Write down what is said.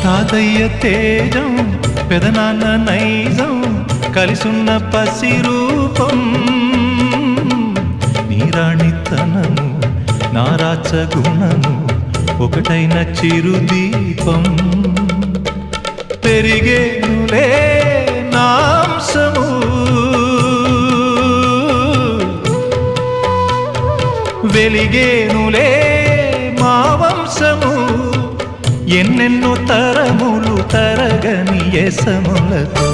తాతయ్య తేజం పెదనాన్న నైజం కలిసున్న పసి రూపం నీరాణితనము నారాచ గుణము ఒకటైన చిరుదీపం పెరిగేనులే నాంసము వెలిగేనులే మా వంశము ఎన్నెన్నో తరములు తరగని యసములతో